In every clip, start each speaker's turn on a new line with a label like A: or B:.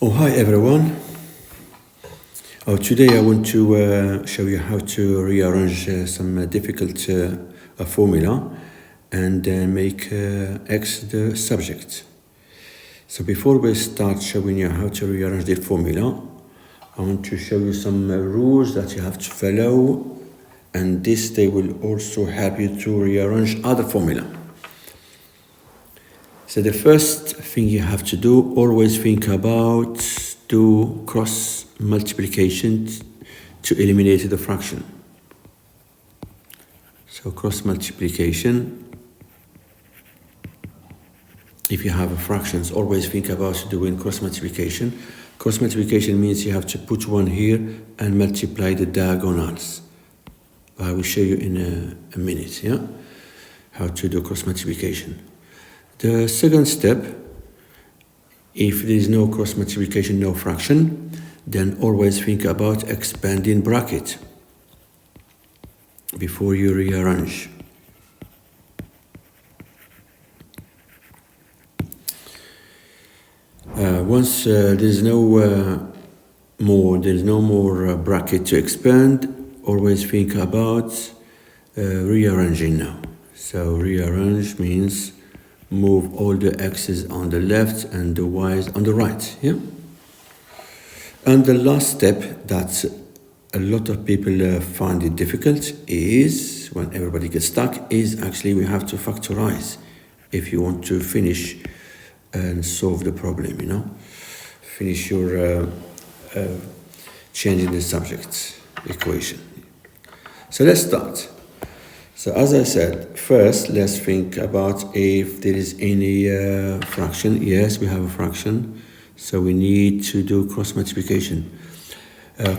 A: Oh, hi everyone. Today I want to show you how to rearrange some difficult formula and make X the subject. So before we start showing you how to rearrange the formula, I want to show you some rules that you have to follow, and they will also help you to rearrange other formula. So the first thing you have to do, always think about do cross multiplication to eliminate the fraction. So cross multiplication, if you have fractions, always think about doing cross multiplication. Cross multiplication means you have to put one here and multiply the diagonals. I will show you in a minute, how to do cross multiplication. The second step, if there is no cross multiplication, no fraction, then always think about expanding bracket before you rearrange. Once there's no more bracket to expand, always think about rearranging now. So rearrange means move all the x's on the left and the y's on the right, And the last step that a lot of people find it difficult is, when everybody gets stuck, is actually we have to factorize if you want to finish and solve the problem, Finish your changing the subject equation. So let's start. So as I said, first let's think about if there is any fraction. Yes, we have a fraction, so we need to do cross multiplication.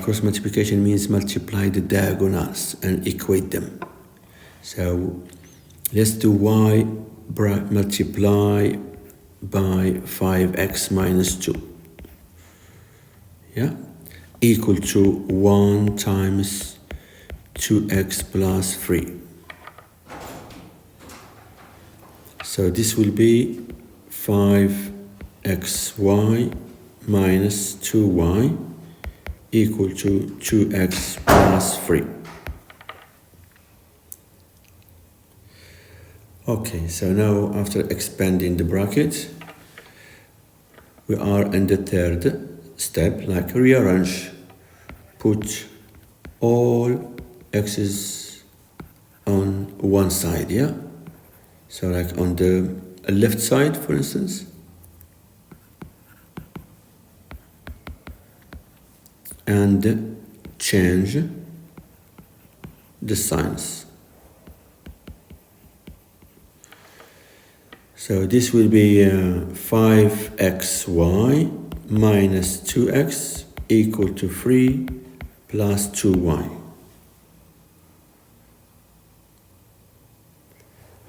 A: Cross multiplication means multiply the diagonals and equate them. So let's do y multiply by 5x minus 2, equal to 1 times 2x plus 3. So this will be 5xy minus 2y equal to 2x plus 3. Okay, so now after expanding the bracket, we are in the third step, like rearrange. Put all x's on one side, So like on the left side, for instance, and change the signs. So this will be 5xy minus 2x equal to 3 plus 2y.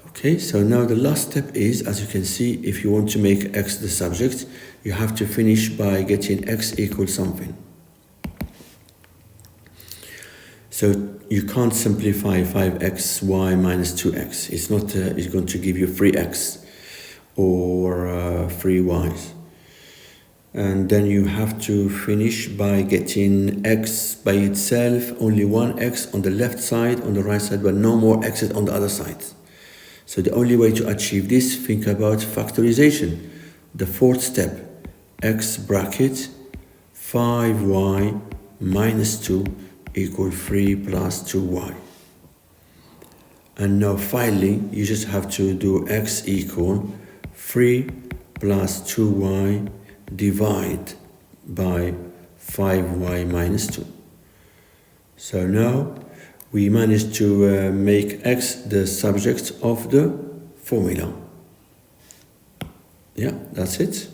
A: Okay, so now the last step is, as you can see, if you want to make x the subject, you have to finish by getting x equals something. So you can't simplify 5xy minus 2x. It's not. It's going to give you 3x or 3y's. And then you have to finish by getting x by itself, only one x on the left side, on the right side, but no more x's on the other side. So the only way to achieve this, think about factorization. The fourth step, x bracket 5y minus 2 equal 3 plus 2y. And now finally, you just have to do x equal 3 plus 2y divide by 5y minus 2. So now we managed to make x the subject of the formula. That's it.